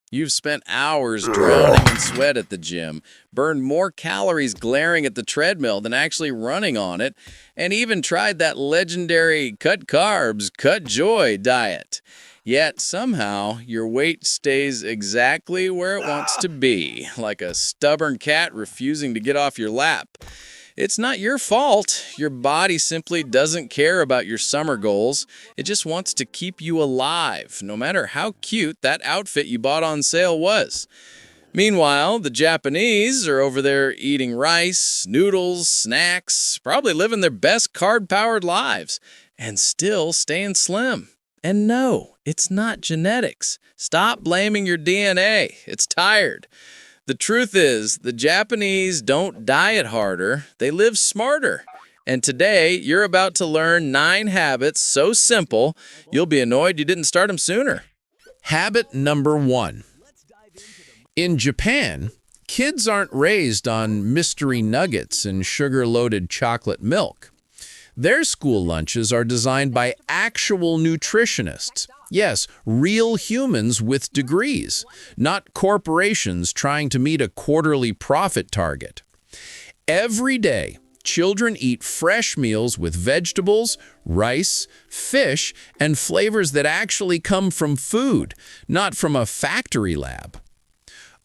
You've spent hours drowning in sweat at the gym, burned more calories glaring at the treadmill than actually running on it, and even tried that legendary cut carbs, cut joy diet. Yet somehow your weight stays exactly where it wants to be, like a stubborn cat refusing to get off your lap. It's not your fault. Your body simply doesn't care about your summer goals. It just wants to keep you alive, no matter how cute that outfit you bought on sale was. Meanwhile, the Japanese are over there eating rice, noodles, snacks, probably living their best carb-powered lives, and still staying slim. And no, it's not genetics. Stop blaming your DNA. It's tired. The truth is, the Japanese don't diet harder, they live smarter. And today, you're about to learn 9 habits so simple, you'll be annoyed you didn't start them sooner. Habit number 1. In Japan, kids aren't raised on mystery nuggets and sugar-loaded chocolate milk. Their school lunches are designed by actual nutritionists. Yes, real humans with degrees, not corporations trying to meet a quarterly profit target. Every day, children eat fresh meals with vegetables, rice, fish, and flavors that actually come from food, not from a factory lab.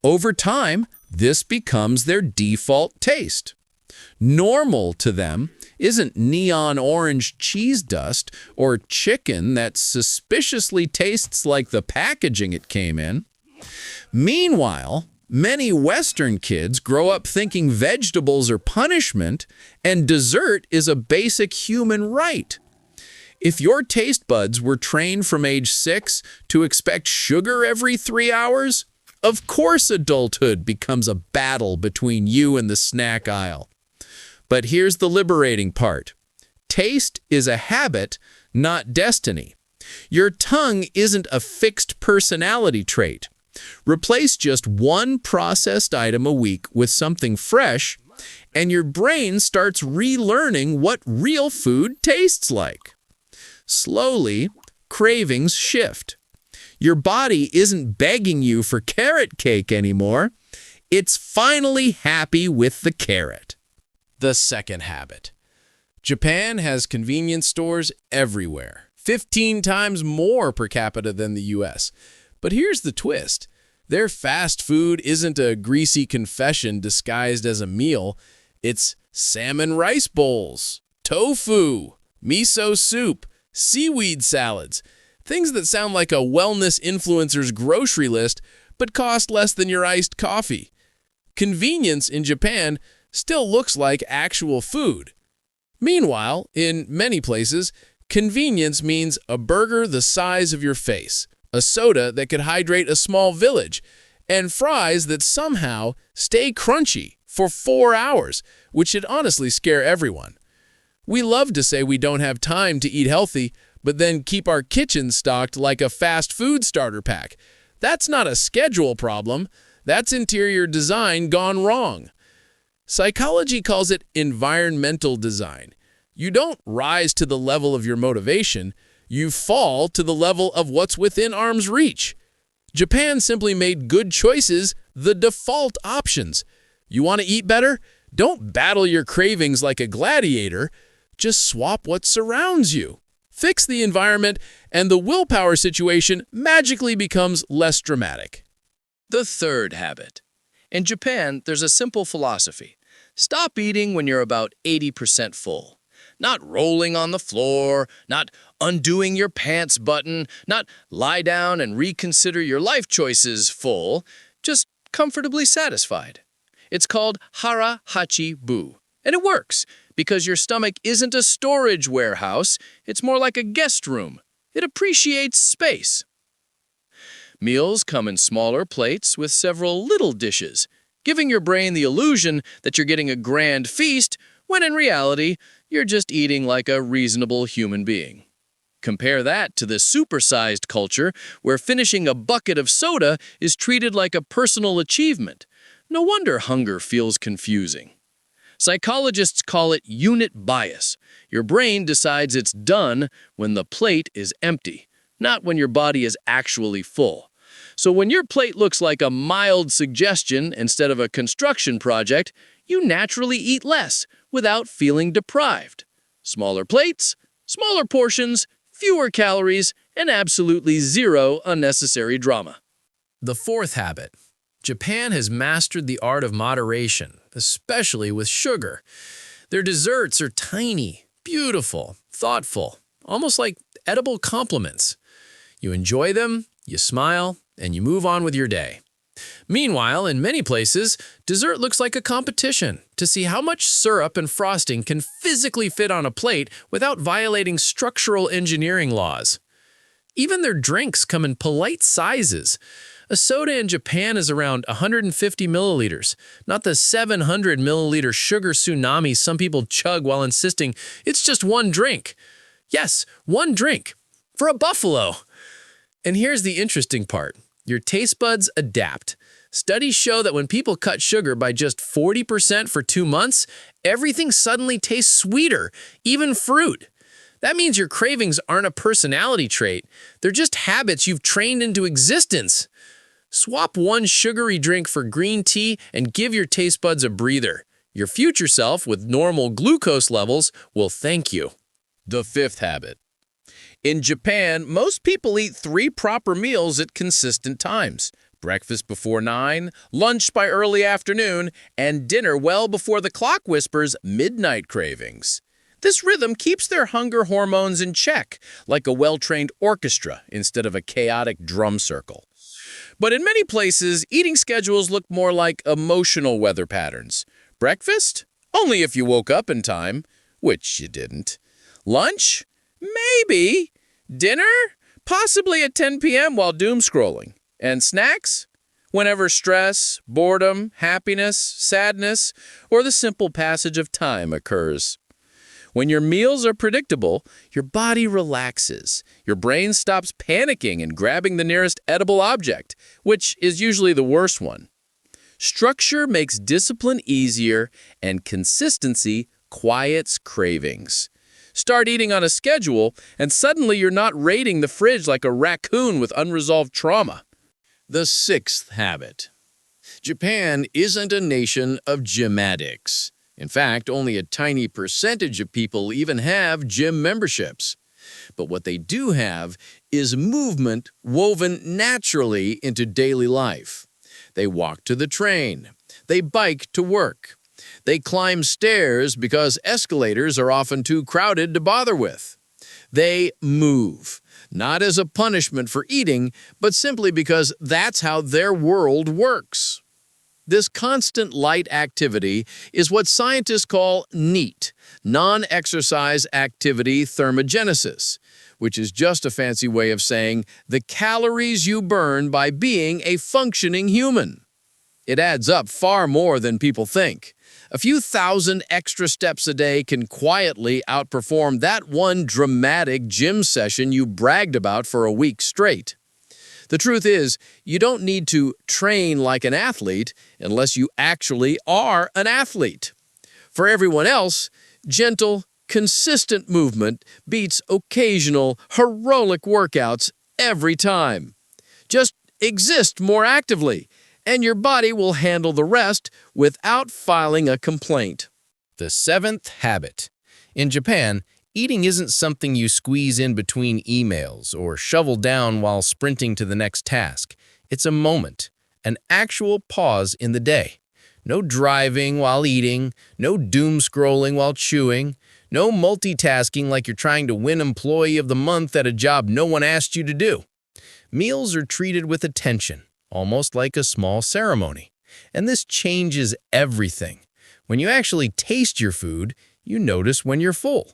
Over time, this becomes their default taste. Normal to them isn't neon orange cheese dust or chicken that suspiciously tastes like the packaging it came in. Meanwhile, many Western kids grow up thinking vegetables are punishment and dessert is a basic human right. If your taste buds were trained from age 6 to expect sugar every 3 hours, of course adulthood becomes a battle between you and the snack aisle. But here's the liberating part. Taste is a habit, not destiny. Your tongue isn't a fixed personality trait. Replace just one processed item a week with something fresh, and your brain starts relearning what real food tastes like. Slowly, cravings shift. Your body isn't begging you for carrot cake anymore. It's finally happy with the carrot. The second habit. Japan has convenience stores everywhere, 15 times more per capita than the US. But here's the twist. Their fast food isn't a greasy confession disguised as a meal. It's salmon rice bowls, tofu, miso soup, seaweed salads, things that sound like a wellness influencer's grocery list but cost less than your iced coffee. Convenience in Japan still looks like actual food. Meanwhile, in many places, convenience means a burger the size of your face, a soda that could hydrate a small village, and fries that somehow stay crunchy for 4 hours, which should honestly scare everyone. We love to say we don't have time to eat healthy, but then keep our kitchen stocked like a fast food starter pack. That's not a schedule problem. That's interior design gone wrong. Psychology calls it environmental design. You don't rise to the level of your motivation, you fall to the level of what's within arm's reach. Japan simply made good choices the default options. You want to eat better? Don't battle your cravings like a gladiator. Just swap what surrounds you. Fix the environment, and the willpower situation magically becomes less dramatic. The third habit. In Japan, there's a simple philosophy. Stop eating when you're about 80% full. Not rolling on the floor, not undoing your pants button, not lie down and reconsider your life choices full, just comfortably satisfied. It's called hara hachi bu, and it works because your stomach isn't a storage warehouse, it's more like a guest room. It appreciates space. Meals come in smaller plates with several little dishes, giving your brain the illusion that you're getting a grand feast when in reality, you're just eating like a reasonable human being. Compare that to the supersized culture where finishing a bucket of soda is treated like a personal achievement. No wonder hunger feels confusing. Psychologists call it unit bias. Your brain decides it's done when the plate is empty, not when your body is actually full. So when your plate looks like a mild suggestion instead of a construction project, you naturally eat less without feeling deprived. Smaller plates, smaller portions, fewer calories, and absolutely zero unnecessary drama. The fourth habit. Japan has mastered the art of moderation, especially with sugar. Their desserts are tiny, beautiful, thoughtful, almost like edible compliments. You enjoy them, you smile, and you move on with your day. Meanwhile, in many places, dessert looks like a competition to see how much syrup and frosting can physically fit on a plate without violating structural engineering laws. Even their drinks come in polite sizes. A soda in Japan is around 150 milliliters, not the 700 milliliter sugar tsunami some people chug while insisting it's just one drink. Yes, one drink. For a buffalo. And here's the interesting part. Your taste buds adapt. Studies show that when people cut sugar by just 40% for 2 months, everything suddenly tastes sweeter, even fruit. That means your cravings aren't a personality trait. They're just habits you've trained into existence. Swap one sugary drink for green tea and give your taste buds a breather. Your future self with normal glucose levels will thank you. The fifth habit. In Japan, most people eat 3 proper meals at consistent times. Breakfast before 9, lunch by early afternoon, and dinner well before the clock whispers midnight cravings. This rhythm keeps their hunger hormones in check, like a well-trained orchestra instead of a chaotic drum circle. But in many places, eating schedules look more like emotional weather patterns. Breakfast? Only if you woke up in time, which you didn't. Lunch? Maybe. Dinner? Possibly at 10 p.m. while doom scrolling. And snacks? Whenever stress, boredom, happiness, sadness, or the simple passage of time occurs. When your meals are predictable, your body relaxes. Your brain stops panicking and grabbing the nearest edible object, which is usually the worst one. Structure makes discipline easier, and consistency quiets cravings. Start eating on a schedule, and suddenly you're not raiding the fridge like a raccoon with unresolved trauma. The sixth habit. Japan isn't a nation of gym addicts. In fact, only a tiny percentage of people even have gym memberships. But what they do have is movement woven naturally into daily life. They walk to the train. They bike to work. They climb stairs because escalators are often too crowded to bother with. They move, not as a punishment for eating, but simply because that's how their world works. This constant light activity is what scientists call NEAT, non-exercise activity thermogenesis, which is just a fancy way of saying the calories you burn by being a functioning human. It adds up far more than people think. A few thousand extra steps a day can quietly outperform that one dramatic gym session you bragged about for a week straight. The truth is, you don't need to train like an athlete unless you actually are an athlete. For everyone else, gentle, consistent movement beats occasional, heroic workouts every time. Just exist more actively, and your body will handle the rest without filing a complaint. The seventh habit. In Japan, eating isn't something you squeeze in between emails or shovel down while sprinting to the next task. It's a moment, an actual pause in the day. No driving while eating, no doom scrolling while chewing, no multitasking like you're trying to win Employee of the Month at a job no one asked you to do. Meals are treated with attention, almost like a small ceremony. And this changes everything. When you actually taste your food, you notice when you're full.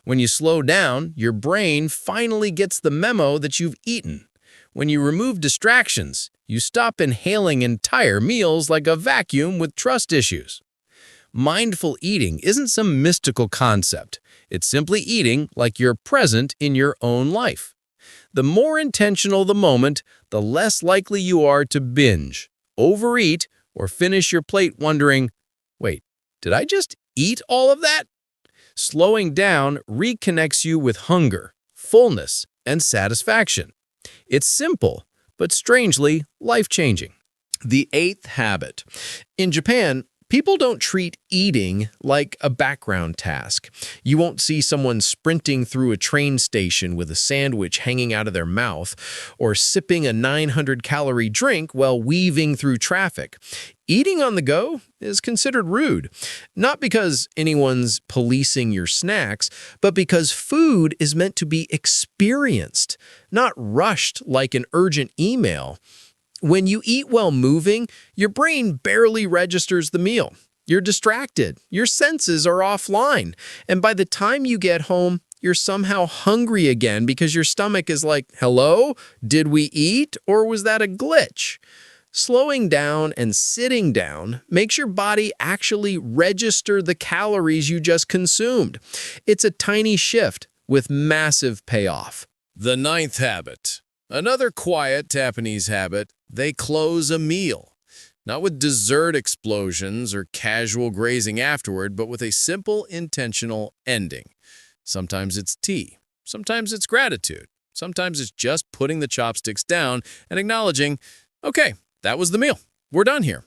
When you slow down, your brain finally gets the memo that you've eaten. When you remove distractions, you stop inhaling entire meals like a vacuum with trust issues. Mindful eating isn't some mystical concept. It's simply eating like you're present in your own life. The more intentional the moment, the less likely you are to binge, overeat, or finish your plate wondering, wait, did I just eat all of that? Slowing down reconnects you with hunger, fullness, and satisfaction. It's simple, but strangely life-changing. The eighth habit. In Japan, people don't treat eating like a background task. You won't see someone sprinting through a train station with a sandwich hanging out of their mouth or sipping a 900-calorie drink while weaving through traffic. Eating on the go is considered rude, not because anyone's policing your snacks, but because food is meant to be experienced, not rushed like an urgent email. When you eat while moving, your brain barely registers the meal. You're distracted, your senses are offline, and by the time you get home, you're somehow hungry again because your stomach is like, hello, did we eat, or was that a glitch? Slowing down and sitting down makes your body actually register the calories you just consumed. It's a tiny shift with massive payoff. The ninth habit. Another quiet Japanese habit, they close a meal. Not with dessert explosions or casual grazing afterward, but with a simple, intentional ending. Sometimes it's tea. Sometimes it's gratitude. Sometimes it's just putting the chopsticks down and acknowledging, okay, that was the meal. We're done here.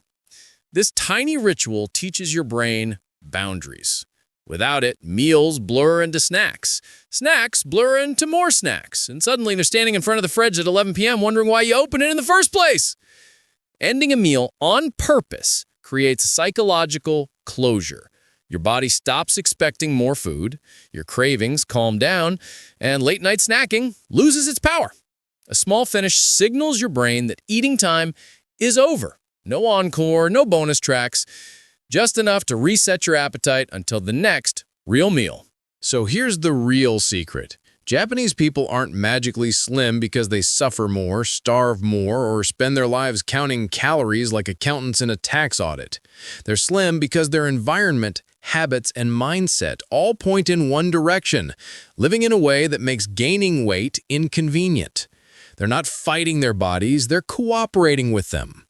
This tiny ritual teaches your brain boundaries. Without it, meals blur into snacks. Snacks blur into more snacks. And suddenly they're standing in front of the fridge at 11 p.m. wondering why you opened it in the first place. Ending a meal on purpose creates psychological closure. Your body stops expecting more food, your cravings calm down, and late-night snacking loses its power. A small finish signals your brain that eating time is over. No encore, no bonus tracks. Just enough to reset your appetite until the next real meal. So here's the real secret. Japanese people aren't magically slim because they suffer more, starve more, or spend their lives counting calories like accountants in a tax audit. They're slim because their environment, habits, and mindset all point in one direction, living in a way that makes gaining weight inconvenient. They're not fighting their bodies, they're cooperating with them.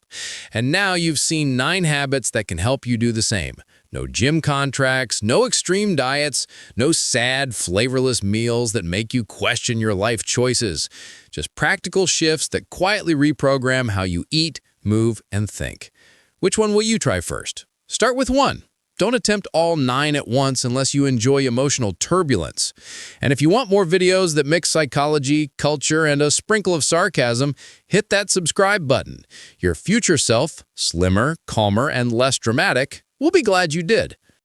And now you've seen 9 habits that can help you do the same. No gym contracts, no extreme diets, no sad, flavorless meals that make you question your life choices. Just practical shifts that quietly reprogram how you eat, move, and think. Which one will you try first? Start with 1. Don't attempt all 9 at once unless you enjoy emotional turbulence. And if you want more videos that mix psychology, culture, and a sprinkle of sarcasm, hit that subscribe button. Your future self, slimmer, calmer, and less dramatic, will be glad you did.